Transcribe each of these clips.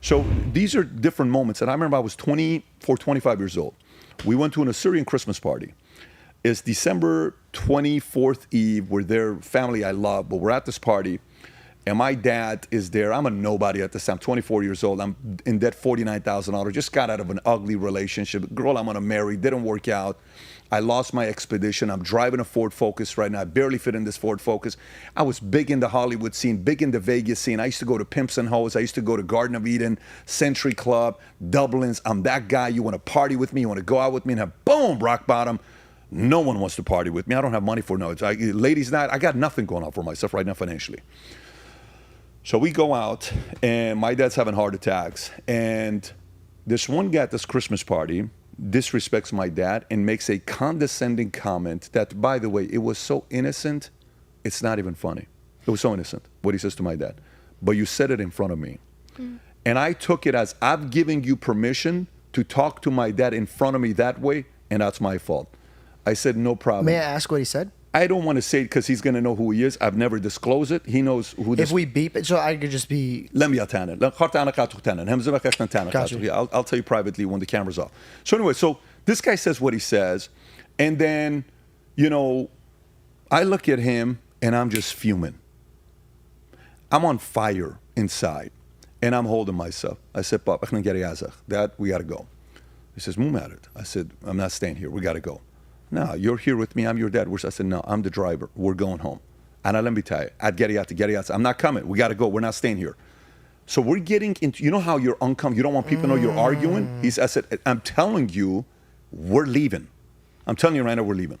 So these are different moments. And I remember I was 24, 25 years old. We went to an Assyrian Christmas party. It's December 24th Eve. We're there, family I love, but we're at this party. And my dad is there. I'm a nobody at this time, 24 years old. I'm in debt $49,000. Just got out of an ugly relationship. Girl I'm going to marry, didn't work out. I lost my expedition. I'm driving a Ford Focus right now. I barely fit in this Ford Focus. I was big in the Hollywood scene, big in the Vegas scene. I used to go to Pimps and Hoes. I used to go to Garden of Eden, Century Club, Dublin's. I'm that guy. You want to party with me? You want to go out with me? And have boom, rock bottom. No one wants to party with me. I don't have money for no. Ladies' night, I got nothing going on for myself right now financially. So we go out, and my dad's having heart attacks. And this one guy at this Christmas party disrespects my dad and makes a condescending comment that, by the way, it was so innocent, it's not even funny. It was so innocent, what he says to my dad. But you said it in front of me. And I took it as, I've given you permission to talk to my dad in front of me that way, and that's my fault. I said, no problem. May I ask what he said? I don't want to say it because he's going to know who he is. I've never disclosed it. He knows who this... If we beep it, so I could just be... Gotcha. I'll tell you privately when the camera's off. So anyway, so this guy says what he says, and then, you know, I look at him, and I'm just fuming. I'm on fire inside, and I'm holding myself. I said, Pop, Dad, we got to go. He says, Mumarid. I said, I'm not staying here. We got to go. No, you're here with me. I'm your dad. I said, no, I'm the driver. We're going home. And let me tell you, I'm not coming. We got to go. We're not staying here. So we're getting into, you know how you're uncomfortable. You don't want people to know you're arguing. I said, I'm telling you, we're leaving. I'm telling you right now, we're leaving.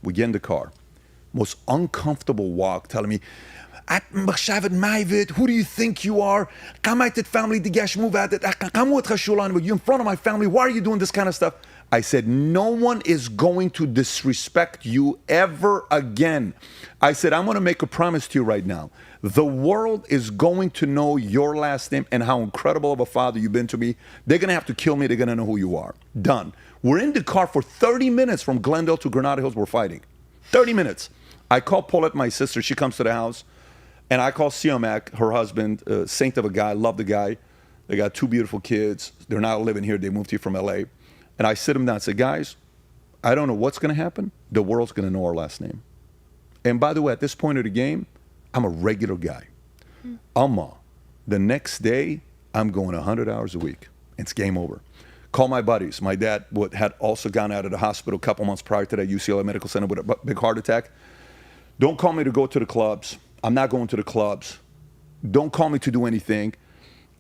We get in the car. Most uncomfortable walk, telling me, who do you think you are? You're in front of my family. Why are you doing this kind of stuff? I said, no one is going to disrespect you ever again. I said, I'm going to make a promise to you right now. The world is going to know your last name and how incredible of a father you've been to me. They're going to have to kill me. They're going to know who you are. Done. We're in the car for 30 minutes from Glendale to Granada Hills. We're fighting. 30 minutes. I call Paulette, my sister. She comes to the house. And I call Siomak, her husband, saint of a guy, love the guy. They got 2 beautiful kids. They're not living here. They moved here from LA. And I sit them down and say, guys, I don't know what's going to happen. The world's going to know our last name. And by the way, at this point of the game, I'm a regular guy. The next day, I'm going 100 hours a week. It's game over. Call my buddies. My dad had also gone out of the hospital a couple months prior to that, UCLA Medical Center with a big heart attack. Don't call me to go to the clubs. I'm not going to the clubs. Don't call me to do anything.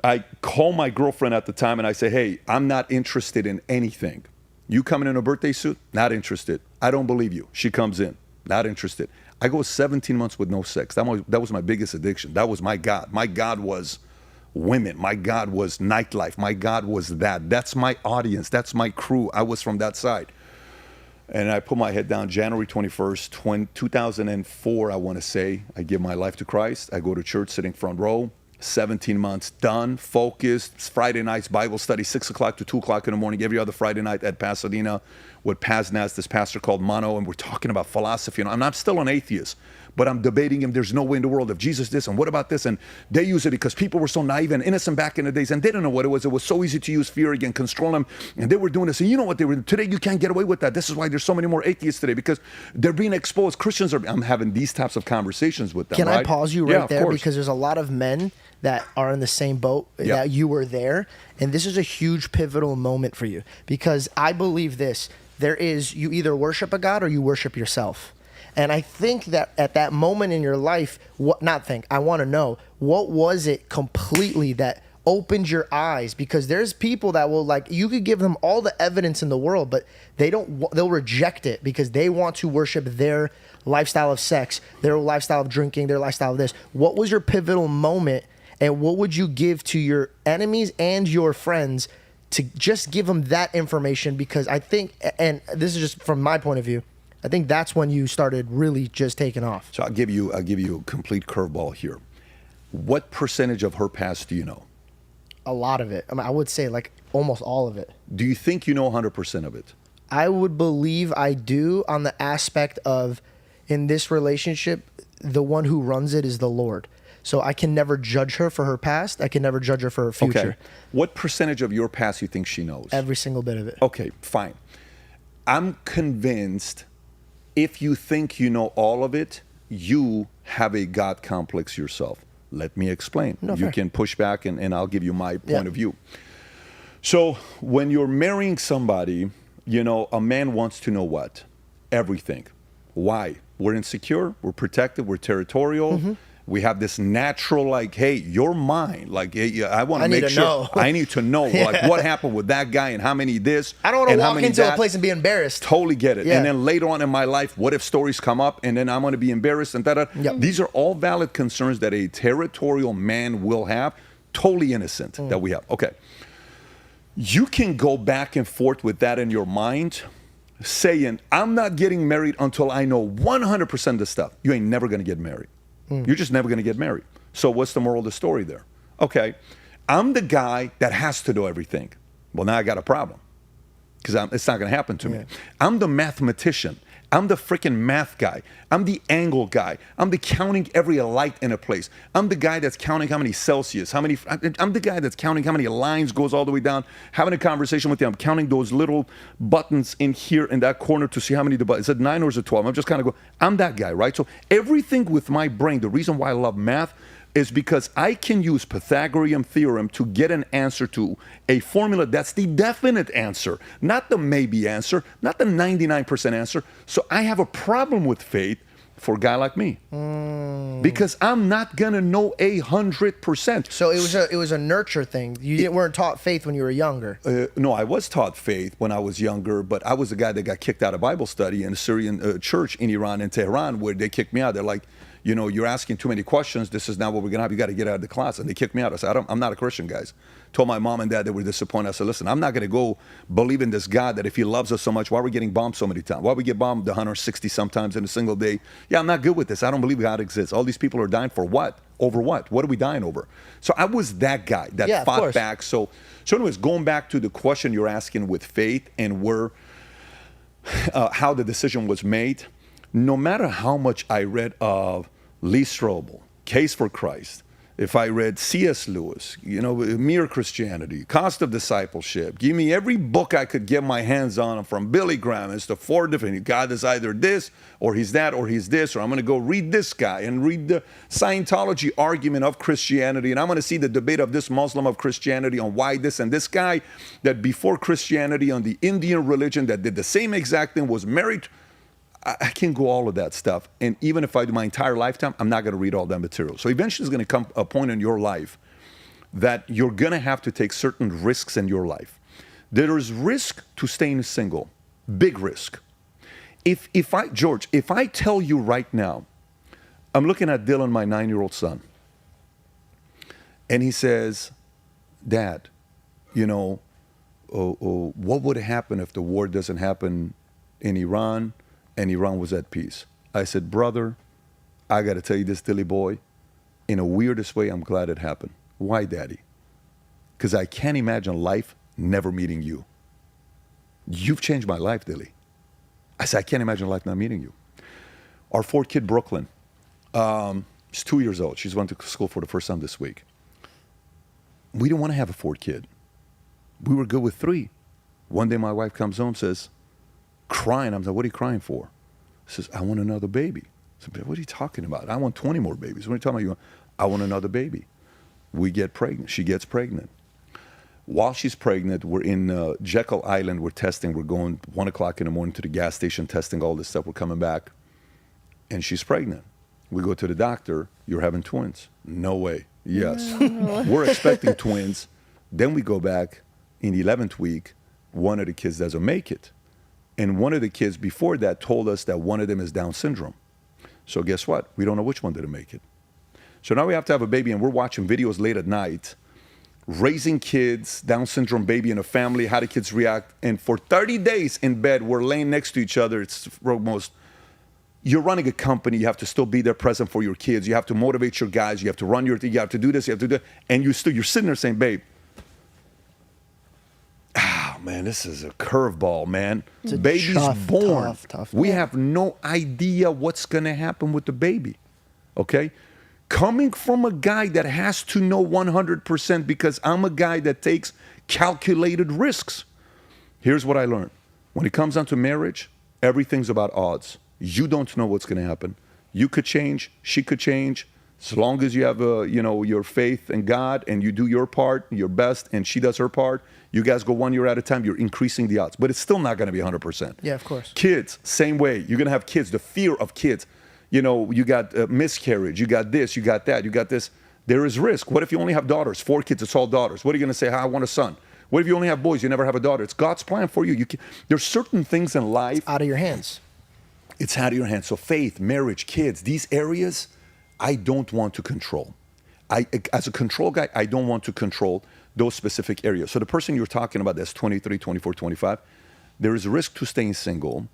I call my girlfriend at the time and I say, hey, I'm not interested in anything. You coming in a birthday suit? Not interested. I don't believe you. She comes in. Not interested. I go 17 months with no sex. That was my biggest addiction. That was my God. My God was women. My God was nightlife. My God was that. That's my audience. That's my crew. I was from that side. And I put my head down January 21st, 2004, I want to say. I give my life to Christ. I go to church sitting front row. 17 months done, focused. Friday nights, Bible study, 6 o'clock to 2 o'clock in the morning, every other Friday night at Pasadena with Paz-Naz, this pastor called Mano, and we're talking about philosophy. And I'm still an atheist, but I'm debating him. There's no way in the world if Jesus this, and what about this? And they use it because people were so naive and innocent back in the days, and they didn't know what it was. It was so easy to use fear again, control them, and they were doing this. And you know what they were doing? Today, you can't get away with that. This is why there's so many more atheists today, because they're being exposed. Christians are, I'm having these types of conversations with them. Can right? I pause you right there? Because there's a lot of men that are in the same boat that you were there. And this is a huge pivotal moment for you, because I believe this, you either worship a God or you worship yourself. And I think that at that moment in your life, I want to know, what was it completely that opened your eyes? Because there's people that will, like, you could give them all the evidence in the world, but they'll reject it because they want to worship their lifestyle of sex, their lifestyle of drinking, their lifestyle of this. What was your pivotal moment? And what would you give to your enemies and your friends to just give them that information? Because I think, and this is just from my point of view, I think that's when you started really just taking off. So I'll give you a complete curveball here. What percentage of her past do you know? A lot of it. I mean, I would say like almost all of it. Do you think you know 100% of it? I would believe I do, on the aspect of, in this relationship, the one who runs it is the Lord. So I can never judge her for her past. I can never judge her for her future. Okay. What percentage of your past you think she knows? Every single bit of it. Okay, fine. I'm convinced if you think you know all of it, you have a God complex yourself. Let me explain. No, you fair. can push back and I'll give you my point of view. So when you're marrying somebody, you know, a man wants to know what? Everything. Why? We're insecure, we're protective, we're territorial. We have this natural, like, hey, you're mine. Like, hey, I want to make sure. Know. I need to know, like, what happened with that guy and how many this. I don't want and to how walk many into that. a place and be embarrassed. Totally get it. Yeah. And then later on in my life, what if stories come up and then I'm going to be embarrassed and da-da. Yep. These are all valid concerns that a territorial man will have. Totally innocent that we have. Okay. You can go back and forth with that in your mind, saying, I'm not getting married until I know 100% of the stuff. You ain't never going to get married. You're just never going to get married. So what's the moral of the story there? Okay, I'm the guy that has to know everything. Well, now I got a problem because it's not going to happen to me. I'm the mathematician. I'm the freaking math guy. I'm the angle guy. I'm the counting every light in a place. I'm the guy that's counting how many Celsius, I'm the guy that's counting how many lines goes all the way down, having a conversation with you. I'm counting those little buttons in here in that corner to see how many the buttons. Is it 9 or is it 12? I'm just kind of going, I'm that guy, right? So everything with my brain, the reason why I love math is because I can use Pythagorean theorem to get an answer to a formula that's the definite answer, not the maybe answer, not the 99% answer. So I have a problem with faith for a guy like me because I'm not gonna know 100%. So it was a nurture thing. Weren't taught faith when you were younger. No, I was taught faith when I was younger, but I was the guy that got kicked out of Bible study in a Syrian church in Iran, in Tehran, where they kicked me out. They're like, you know, you're asking too many questions. This is not what we're going to have. You got to get out of the class. And they kicked me out. I said, I'm not a Christian, guys. Told my mom and dad they were disappointed. I said, listen, I'm not going to go believe in this God that if he loves us so much, why are we getting bombed so many times? Why we get bombed 160 sometimes in a single day? Yeah, I'm not good with this. I don't believe God exists. All these people are dying for what? Over what? What are we dying over? So I was that guy that fought back. So anyways, going back to the question you're asking with faith and how the decision was made, no matter how much I read of Lee Strobel, Case for Christ, if I read C.S. Lewis, you know, Mere Christianity, Cost of Discipleship, give me every book I could get my hands on from Billy Graham as to 4 different, God is either this, or he's that, or he's this, or I'm going to go read this guy and read the Scientology argument of Christianity, and I'm going to see the debate of this Muslim of Christianity on why this, and this guy that before Christianity on the Indian religion that did the same exact thing was married. I can go all of that stuff. And even if I do my entire lifetime, I'm not going to read all that material. So eventually there's going to come a point in your life that you're going to have to take certain risks in your life. There is risk to staying single, big risk. If I tell you right now, I'm looking at Dylan, my 9-year-old son, and he says, Dad, you know, what would happen if the war doesn't happen in Iran and Iran was at peace? I said, brother, I got to tell you this, Dilly boy, in a weirdest way, I'm glad it happened. Why, Daddy? Because I can't imagine life never meeting you. You've changed my life, Dilly. I said, I can't imagine life not meeting you. Our 4th kid, Brooklyn, she's 2 years old. She's went to school for the first time this week. We didn't want to have a 4th kid. We were good with 3. One day my wife comes home, says, crying. I'm like, what are you crying for? She says, I want another baby. I said, what are you talking about? I want 20 more babies. What are you talking about? I want another baby. We get pregnant. She gets pregnant. While she's pregnant, we're in Jekyll Island. We're testing. We're going 1 o'clock in the morning to the gas station, testing all this stuff. We're coming back. And she's pregnant. We go to the doctor. You're having twins. No way. Yes. We're expecting twins. Then we go back in the 11th week. One of the kids doesn't make it. And one of the kids before that told us that one of them is Down syndrome. So guess what? We don't know which one didn't make it. So now we have to have a baby, and we're watching videos late at night, raising kids, Down syndrome baby in a family, how the kids react. And for 30 days in bed, we're laying next to each other. It's almost, you're running a company. You have to still be there present for your kids. You have to motivate your guys. You have to run your thing. You have to do this. You have to do that. And you're sitting there saying, babe, man, this is a curveball, man. Baby's born. Tough. We have no idea what's going to happen with the baby, okay? Coming from a guy that has to know 100% because I'm a guy that takes calculated risks. Here's what I learned. When it comes down to marriage, everything's about odds. You don't know what's going to happen. You could change, she could change. As long as you have your faith in God and you do your part, your best, and she does her part, you guys go 1 year at a time, you're increasing the odds. But it's still not going to be 100%. Yeah, of course. Kids, same way. You're going to have kids, the fear of kids. You got miscarriage, you got this, you got that, you got this. There is risk. What if you only have daughters? 4 kids, it's all daughters. What are you going to say? I want a son. What if you only have boys? You never have a daughter. It's God's plan for you. There's certain things in life. Out of your hands. It's out of your hands. So faith, marriage, kids, these areas, I don't want to control. As a control guy, I don't want to control those specific areas. So the person you're talking about that's 23, 24, 25, there is a risk to staying single,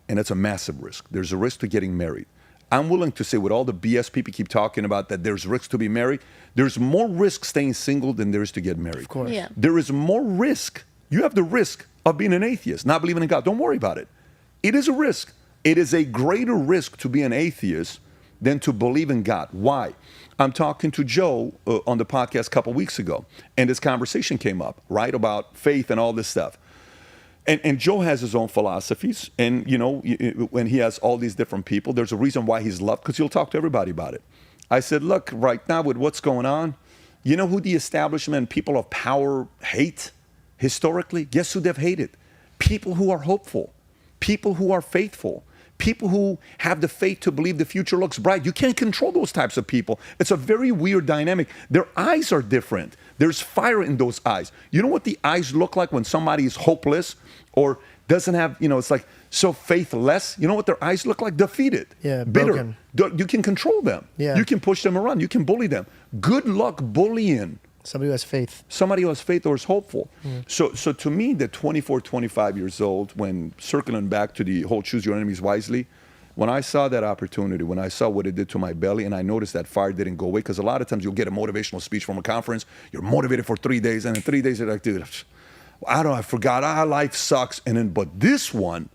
and it's a massive risk. There's a risk to getting married. I'm willing to say with all the BS people keep talking about that there's risk to be married, there's more risk staying single than there is to get married. Of course. Yeah. There is more risk. You have the risk of being an atheist, not believing in God. Don't worry about it. It is a risk. It is a greater risk to be an atheist than to believe in God. Why? I'm talking to Joe on the podcast a couple weeks ago, and this conversation came up, right, about faith and all this stuff. And Joe has his own philosophies, and when he has all these different people, there's a reason why he's loved, because he'll talk to everybody about it. I said, look, right now with what's going on, you know who the establishment, people of power hate historically? Guess who they've hated? People who are hopeful, people who are faithful, people who have the faith to believe the future looks bright. You can't control those types of people. It's a very weird dynamic. Their eyes are different. There's fire in those eyes. You know what the eyes look like when somebody is hopeless or doesn't have, it's like so faithless? You know what their eyes look like? Defeated. Yeah, bitter. broken. You can control them. Yeah. You can push them around. You can bully them. Good luck bullying Somebody who has faith. somebody who has faith or is hopeful. So to me, the 24, 25 years old, when circling back to the whole choose your enemies wisely, when I saw that opportunity, when I saw what it did to my belly, and I noticed that fire didn't go away, because a lot of times you'll get a motivational speech from a conference, you're motivated for 3 days, and in 3 days you're like, dude, I forgot, life sucks. And then, but this one,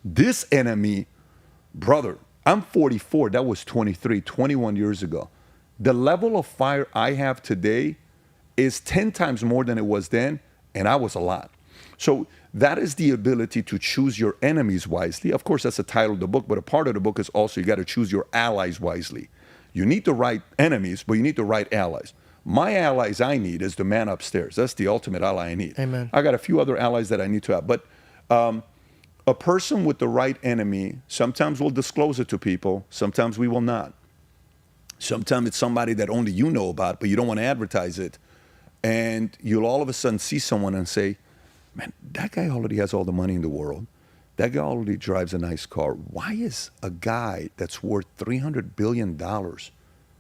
this enemy, brother, I'm 44, that was 23, 21 years ago. The level of fire I have today is 10 times more than it was then, and I was a lot. So that is the ability to choose your enemies wisely. Of course, that's the title of the book, but a part of the book is also you got to choose your allies wisely. You need the right enemies, but you need the right allies. My allies I need is the man upstairs. That's the ultimate ally I need. Amen. I got a few other allies that I need to have, but a person with the right enemy, sometimes we'll disclose it to people, sometimes we will not. Sometimes it's somebody that only you know about, but you don't want to advertise it. And you'll all of a sudden see someone and say, man, that guy already has all the money in the world. That guy already drives a nice car. Why is a guy that's worth $300 billion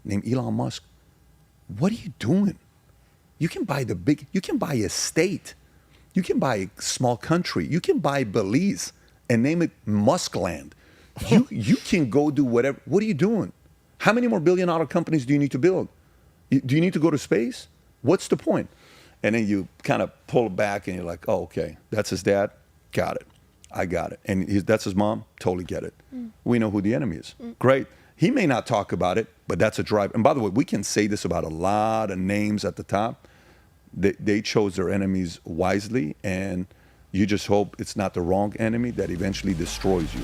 named Elon Musk, what are you doing? You can buy you can buy a state. You can buy a small country. You can buy Belize and name it Muskland. You can go do whatever. What are you doing? How many more billion-dollar companies do you need to build? Do you need to go to space? What's the point? And then you kind of pull back and you're like, oh, okay, that's his dad? Got it. I got it. And that's his mom? Totally get it. We know who the enemy is. Great. He may not talk about it, but that's a drive. And by the way, we can say this about a lot of names at the top. They chose their enemies wisely, and you just hope it's not the wrong enemy that eventually destroys you.